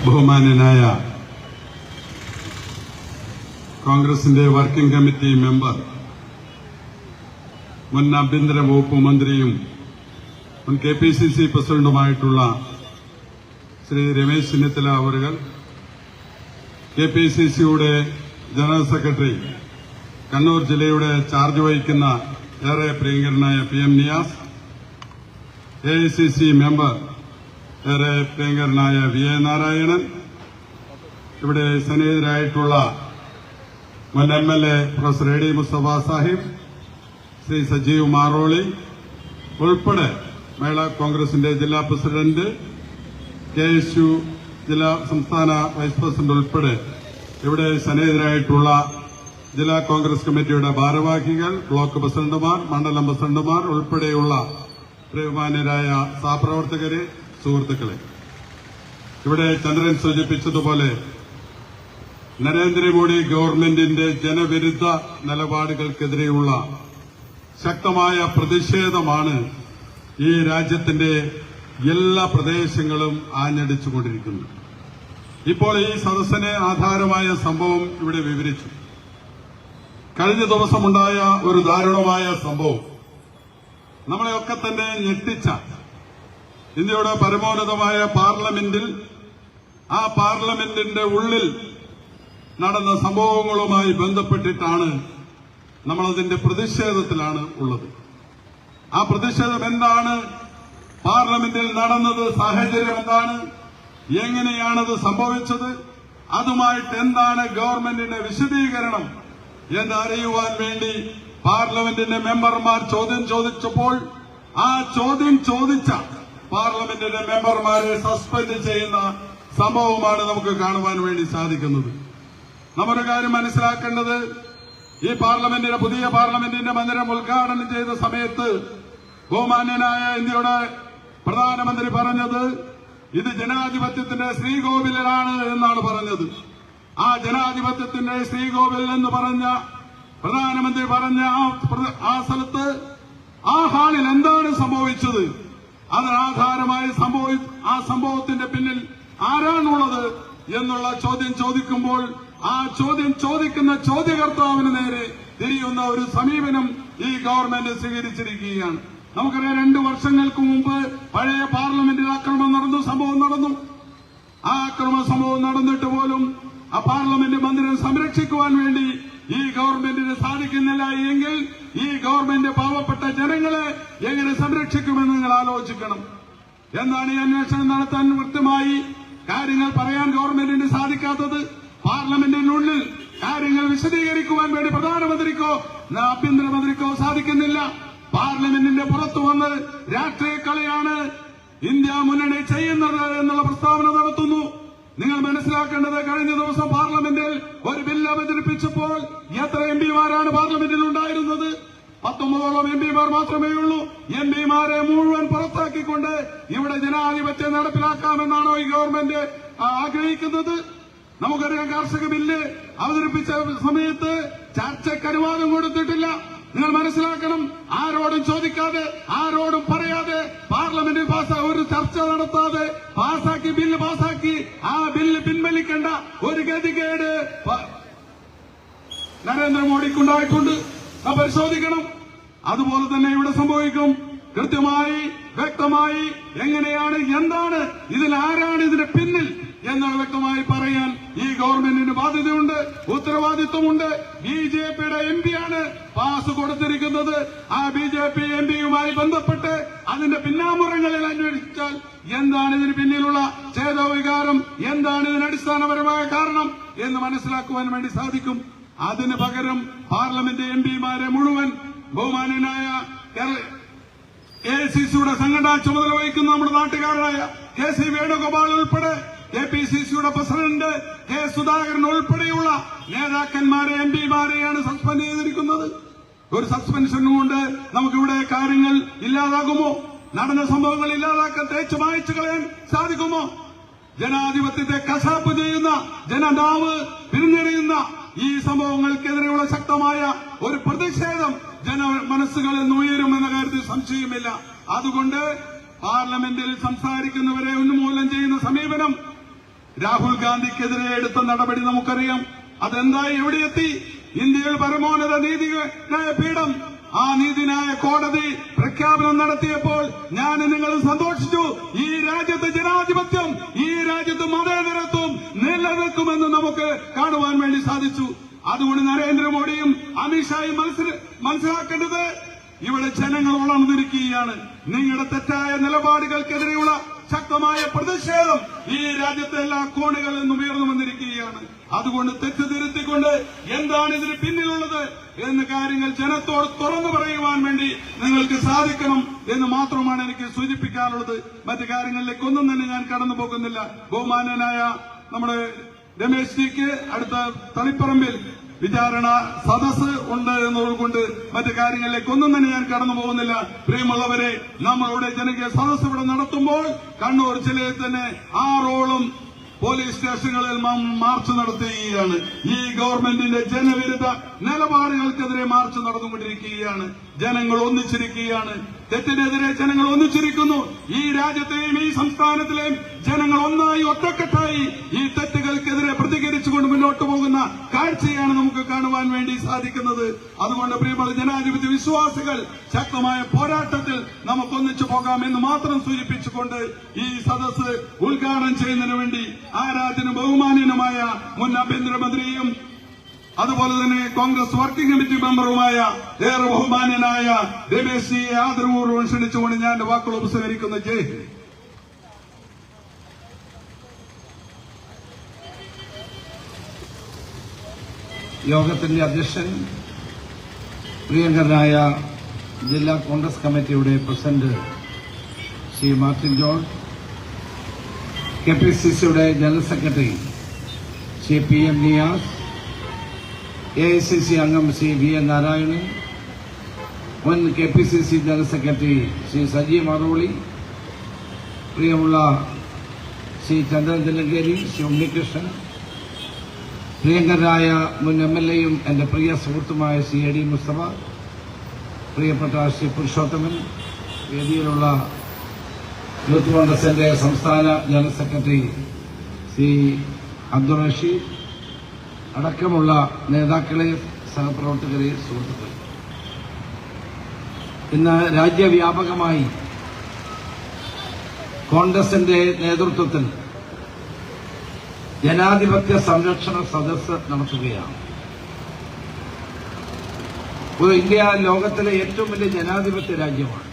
ബഹുമാന്യനായ കോൺഗ്രസിന്റെ working committee member, മുൻ ആഭ്യന്തര വകുപ്പ് മന്ത്രിയും മുൻ KPCC പ്രസിഡന്റുമായിട്ടുള്ള ശ്രീ രമേശ് ചെന്നിത്തല അവറുകൾ, KPCCയുടെ ജനറൽ സെക്രട്ടറി, കണ്ണൂർ ജില്ലയുടെ ചാർജ് വഹിക്കുന്ന ഏറെ പ്രിയങ്കരനായ PM നിയാസ്, AICC മെമ്പർ ഏറെ പ്രിയങ്കരനായ VA നാരായണൻ, ഇവിടെ സന്നിഹിതരായിട്ടുള്ള മുൻ MLA professor AD Mustafa Sahib, Shri Sajeev Maroli ഉൾപ്പെടെ മഹിളാ കോൺഗ്രസിന്റെ ജില്ലാ പ്രസിഡന്റ്, KSU ജില്ലാ സംസ്ഥാന വൈസ് പ്രസിഡന്റ് ഉൾപ്പെടെ ഇവിടെ സന്നിഹിതരായിട്ടുള്ള ജില്ലാ കോൺഗ്രസ് കമ്മിറ്റിയുടെ ഭാരവാഹികൾ, ബ്ലോക്ക് പ്രസിഡന്റുമാർ, മണ്ഡലം പ്രസിഡന്റുമാർ ഉൾപ്പെടെയുള്ള ബഹുമാന്യരായ സഹപ്രവർത്തകരെ, സുഹൃത്തുക്കളെ, ഇവിടെ ചന്ദ്രൻ സൂചിപ്പിച്ചതുപോലെ നരേന്ദ്രമോദി ഗവൺമെന്റിന്റെ ജനവിരുദ്ധ നിലപാടുകൾക്കെതിരെയുള്ള ശക്തമായ പ്രതിഷേധമാണ് ഈ രാജ്യത്തിന്റെ എല്ലാ പ്രദേശങ്ങളും ആഞ്ഞടിച്ചുകൊണ്ടിരിക്കുന്നത്. ഇപ്പോൾ ഈ സദസ്സിന് ആധാരമായ സംഭവം ഇവിടെ വിവരിച്ചു. കഴിഞ്ഞ ദിവസമുണ്ടായ ഒരു ദാരുണമായ സംഭവം നമ്മളെയൊക്കെ തന്നെ ഞെട്ടിച്ച, ഇന്ത്യയുടെ പരമോന്നതമായ പാർലമെന്റിൽ, ആ പാർലമെന്റിന്റെ ഉള്ളിൽ നടന്ന സംഭവങ്ങളുമായി ബന്ധപ്പെട്ടിട്ടാണ് നമ്മളതിന്റെ പ്രതിഷേധത്തിലാണ് ഉള്ളത്. ആ പ്രതിഷേധം എന്താണ്, പാർലമെന്റിൽ നടന്നത്, സാഹചര്യം എന്താണ്, എങ്ങനെയാണത് സംഭവിച്ചത്, അതുമായിട്ട് എന്താണ് ഗവൺമെന്റിന്റെ വിശദീകരണം എന്നറിയുവാൻ വേണ്ടി പാർലമെന്റിന്റെ മെമ്പർമാർ ചോദ്യം ചോദിച്ചപ്പോൾ ആ ചോദ്യം ചോദിച്ച പാർലമെന്റിന്റെ മെമ്പർമാരെ സസ്പെൻഡ് ചെയ്യുന്ന സംഭവമാണ് നമുക്ക് കാണുവാൻ വേണ്ടി സാധിക്കുന്നത്. നമ്മുടെ കാര്യം മനസ്സിലാക്കേണ്ടത്, ഈ പാർലമെന്റിന്റെ പുതിയ പാർലമെന്റിന്റെ മന്ദിരം ഉദ്ഘാടനം ചെയ്ത സമയത്ത് ബഹുമാന്യനായ ഇന്ത്യയുടെ പ്രധാനമന്ത്രി പറഞ്ഞത് ഇത് ജനാധിപത്യത്തിന്റെ ശ്രീകോവിലാണ് എന്നാണ് പറഞ്ഞത്. ആ ജനാധിപത്യത്തിന്റെ ശ്രീകോവിൽ എന്ന് പറഞ്ഞ പ്രധാനമന്ത്രി പറഞ്ഞ ആ സ്ഥലത്ത്, ആ ഹാളിൽ എന്താണ് സംഭവിച്ചത്, അതിനാധാരമായി ആ സംഭവത്തിന്റെ പിന്നിൽ ആരാണുള്ളത് എന്നുള്ള ചോദ്യം ചോദിക്കുമ്പോൾ ആ ചോദ്യം ചോദിക്കുന്ന ചോദ്യകർത്താവിന് നേരെ തിരിയുന്ന ഒരു സമീപനം ഈ ഗവൺമെന്റ് സ്വീകരിച്ചിരിക്കുകയാണ്. നമുക്കറിയാം, 2 വർഷങ്ങൾക്ക് മുമ്പ് പഴയ പാർലമെന്റിൽ ആക്രമണം നടന്നു, സംഭവം നടന്നു. ആ ആക്രമണ സംഭവം നടന്നിട്ട് പോലും ആ പാർലമെന്റ് മന്ദിരം സംരക്ഷിക്കുവാൻ വേണ്ടി ഈ ഗവൺമെന്റിന് സാധിക്കുന്നില്ല എങ്കിൽ ഈ ഗവൺമെന്റ് പാവപ്പെട്ട ജനങ്ങളെ എങ്ങനെ സംരക്ഷിക്കുമെന്ന് നിങ്ങൾ ആലോചിക്കണം. എന്താണ് ഈ അന്വേഷണം നടത്താൻ കൃത്യമായി കാര്യങ്ങൾ പറയാൻ ഗവൺമെന്റിന് സാധിക്കാത്തത്? പാർലമെന്റിനുള്ളിൽ കാര്യങ്ങൾ വിശദീകരിക്കുവാൻ വേണ്ടി പ്രധാനമന്ത്രിക്കോ ആഭ്യന്തരമന്ത്രിക്കോ സാധിക്കുന്നില്ല. പാർലമെന്റിന്റെ പുറത്തു വന്ന് രാഷ്ട്രീയ കളിയാണ് ഇന്ത്യ മുന്നണി ചെയ്യുന്നത് എന്നുള്ള പ്രസ്താവന നടത്തുന്നു. നിങ്ങൾ മനസ്സിലാക്കേണ്ടത്, കഴിഞ്ഞ ദിവസം പാർലമെന്റിൽ ഒരു ബില്ല് അവതരിപ്പിച്ചപ്പോൾ എത്ര MPമാരാണ് പാർലമെന്റിൽ ഉണ്ടായിരുന്നത്? 19ഓളം MPമാർ മാത്രമേ ഉള്ളൂ. MPമാരെ മുഴുവൻ പുറത്താക്കിക്കൊണ്ട് ഇവിടെ ജനാധിപത്യം നടപ്പിലാക്കാമെന്നാണോ ഈ ഗവൺമെന്റ് ആഗ്രഹിക്കുന്നത്? നമുക്കറിയാം, കാർഷിക ബില്ല് അവതരിപ്പിച്ച സമയത്ത് ചർച്ചയ്ക്ക് അനുവാദം കൊടുത്തിട്ടില്ല. നിങ്ങൾ മനസ്സിലാക്കണം, ആരോടും ചോദിക്കാതെ, ആരോടും പറയാതെ പാർലമെന്റിൽ ഒരു ചർച്ച നടത്താതെ ബില്ല് പാസാക്കി. ആ ബില്ല് പിൻവലിക്കേണ്ട ഒരു ഗതികേട് നരേന്ദ്രമോദിക്കുണ്ടായിട്ടുണ്ട്. നാം പരിശോധിക്കണം. അതുപോലെ തന്നെ ഇവിടെ സംഭവിക്കും. കൃത്യമായി വ്യക്തമായി എങ്ങനെയാണ്, എന്താണ് ഇതിൽ, ആരാണ് ഇതിന്റെ പിന്നിൽ എന്നുള്ള വ്യക്തമായി പറയാൻ ഈ ഗവൺമെന്റിന് ബാധ്യതയുണ്ട്, ഉത്തരവാദിത്വമുണ്ട്. BJPയുടെ MPയാണ് പാസ് കൊടുത്തിരിക്കുന്നത്. ആ BJP MPയുമായി ബന്ധപ്പെട്ട് അതിന്റെ പിന്നാമ്പുറങ്ങളിൽ അന്വേഷിച്ചാൽ എന്താണ് ഇതിന് പിന്നിലുള്ള ചേതോവികാരം, എന്താണ് ഇതിന് അടിസ്ഥാനപരമായ കാരണം എന്ന് മനസ്സിലാക്കുവാൻ വേണ്ടി സാധിക്കും. അതിന് പകരം പാർലമെന്റ് MPമാരെ മുഴുവൻ ബഹുമാന്യനായ AICCയുടെ സംഘടനാ ചുമതല വഹിക്കുന്ന നമ്മുടെ നാട്ടുകാരനായ KC വേണുഗോപാൽ ഉൾപ്പെടെ KPCCയുടെ പ്രസിഡന്റ് K സുധാകരൻ ഉൾപ്പെടെയുള്ള നേതാക്കന്മാരെ MPമാരെയാണ് സസ്പെൻഡ് ചെയ്തിരിക്കുന്നത്. ഒരു സസ്പെൻഷൻ കൊണ്ട് നമുക്കിവിടെ കാര്യങ്ങൾ ഇല്ലാതാകുമോ? നടന്ന സംഭവങ്ങൾ ഇല്ലാതാക്കാൻ, തേച്ച് മായ്ച്ചു കളയാൻ സാധിക്കുമോ? ജനാധിപത്യത്തെ കശാപ്പ് ചെയ്യുന്ന, ജനനാവ് പിരിഞ്ഞെറിയുന്ന ഈ സംഭവങ്ങൾക്കെതിരെയുള്ള ശക്തമായ ഒരു പ്രതിഷേധം മനസ്സുകളിൽ നിന്ന് ഉയരുമെന്ന കാര്യത്തിൽ സംശയമില്ല. അതുകൊണ്ട് പാർലമെന്റിൽ സംസാരിക്കുന്നവരെ ഉന്മൂലനം ചെയ്യുന്ന സമീപനം, രാഹുൽ ഗാന്ധിക്കെതിരെ എടുത്ത നടപടി നമുക്കറിയാം. അതെന്തായി, എവിടെയെത്തി? ഇന്ത്യയിൽ പരമോന്നത നീതിന്യായ പീഠം, ആ നീതിന്യായ കോടതി പ്രഖ്യാപനം നടത്തിയപ്പോൾ ഞാൻ നിങ്ങൾ സന്തോഷിച്ചു. ഈ രാജ്യത്ത് ജനാധിപത്യം, ഈ രാജ്യത്ത് മതേതരത്വം നിലനിൽക്കുമെന്ന് നമുക്ക് കാണുവാൻ വേണ്ടി സാധിച്ചു. അതുകൊണ്ട് നരേന്ദ്രമോദിയും അമിത്ഷായും മനസ്സിലാക്കേണ്ടത്, ഇവിടെ ജനങ്ങൾ ഉണർന്നിരിക്കുകയാണ്. നിങ്ങളുടെ തെറ്റായ നിലപാടുകൾക്കെതിരെയുള്ള ശക്തമായ പ്രതിഷേധം ഈ രാജ്യത്തെ എല്ലാ കോണുകളിൽ നിന്നും ഉയർന്നു വന്നിരിക്കുകയാണ്. അതുകൊണ്ട് തെറ്റുതിരുത്തിക്കൊണ്ട് എന്താണ് ഇതിന് പിന്നിലുള്ളത് എന്ന കാര്യങ്ങൾ ജനത്തോട് തുറന്നു പറയുവാൻ വേണ്ടി നിങ്ങൾക്ക് സാധിക്കണം എന്ന് മാത്രമാണ് എനിക്ക് സൂചിപ്പിക്കാനുള്ളത്. മറ്റു കാര്യങ്ങളിലേക്കൊന്നും തന്നെ ഞാൻ കടന്നു പോകുന്നില്ല. ബഹുമാന്യനായ നമ്മുടെ രമേശ് ജിക്ക് അടുത്ത തളിപ്പറമ്പിൽ വിചാരണ സദസ് ഉണ്ട് എന്നതുകൊണ്ട് മറ്റു കാര്യങ്ങളിലേക്കൊന്നും തന്നെ ഞാൻ കടന്നു പോകുന്നില്ല. പ്രിയമുള്ളവരെ, നമ്മളുടെ ജനകീയ സദസ് ഇവിടെ നടത്തുമ്പോൾ കണ്ണൂർ ജില്ലയിൽ തന്നെ 6ഓളം പോലീസ് സ്റ്റേഷനുകളിൽ മാർച്ച് നടത്തുകയാണ്. ഈ ഗവൺമെന്റിന്റെ ജനവിരുദ്ധ നിലപാടുകൾക്കെതിരെ മാർച്ച് നടന്നുകൊണ്ടിരിക്കുകയാണ്. ജനങ്ങൾ ഒന്നിച്ചിരിക്കുകയാണ്. തെറ്റിനെതിരെ ജനങ്ങൾ ഒന്നിച്ചിരിക്കുന്നു. ഈ രാജ്യത്തെയും ഈ സംസ്ഥാനത്തിലെയും ജനങ്ങൾ ഒന്നായി ഒറ്റക്കെട്ടായി ഈ തെറ്റുകൾക്കെതിരെ പ്രതികരിച്ചുകൊണ്ട് മുന്നോട്ട് പോകുന്ന കാഴ്ചയാണ് നമുക്ക് കാണുവാൻ വേണ്ടി സാധിക്കുന്നത്. അതുകൊണ്ട് പ്രിയമുള്ള ജനാധിപത്യ വിശ്വാസികൾ, ശക്തമായ പോരാട്ടത്തിൽ നമുക്കൊന്നിച്ചു പോകാമെന്ന് മാത്രം സൂചിപ്പിച്ചുകൊണ്ട് ഈ സദസ്സ് ഉദ്ഘാടനം ചെയ്യുന്നതിന് വേണ്ടി ആരാധനും ബഹുമാന്യനുമായ മുൻ ആഭ്യന്തരമന്ത്രിയും അതുപോലെ തന്നെ കോൺഗ്രസ് വർക്കിംഗ് കമ്മിറ്റി മെമ്പറുമായ ഏറെ ബഹുമാന്യനായ രമേശ് ജിയെ ആദരപൂർവ്വം ക്ഷണിച്ചുകൊണ്ട് ഞാൻ എന്റെ വാക്കുകൾ ഉപസംഹരിക്കുന്നു. ജയ് ഹിന്ദ്. യോഗത്തിന്റെ അധ്യക്ഷൻ പ്രിയങ്കരനായ ജില്ലാ കോൺഗ്രസ് കമ്മിറ്റിയുടെ പ്രസിഡന്റ് ശ്രീ മാർട്ടിൻ ജോർജ്, കെപിസിസിയുടെ general secretary Shri PM Niyas, AICC അംഗം ശ്രീ VN നാരായണൻ, മുൻ KPCC general secretary Shri Saji Maroli, പ്രിയമുള്ള ശ്രീ ചന്ദ്രൻ തില്ലങ്കേരി, ശ്രീ ഉണ്ണികൃഷ്ണൻ, പ്രിയങ്കരായ മുൻ MLAയും എന്റെ പ്രിയ സുഹൃത്തുമായ ശ്രീ AD മുസ്തഫ, പ്രിയപ്പെട്ട ശ്രീ പുരുഷോത്തമൻ, വേദിയിലുള്ള യൂത്ത് കോൺഗ്രസിന്റെ സംസ്ഥാന ജനറൽ സെക്രട്ടറി ശ്രീ അബ്ദുൾ റഷീദ് അടക്കമുള്ള നേതാക്കളെ, സഹപ്രവർത്തകരെ, സുഹൃത്തുക്കളെ, ഇന്ന് രാജ്യവ്യാപകമായി കോൺഗ്രസിന്റെ നേതൃത്വത്തിൽ ജനാധിപത്യ സംരക്ഷണ സദസ്സ് നടത്തുകയാണ്. ഇന്ത്യ ലോകത്തിലെ ഏറ്റവും വലിയ ജനാധിപത്യ രാജ്യമാണ്.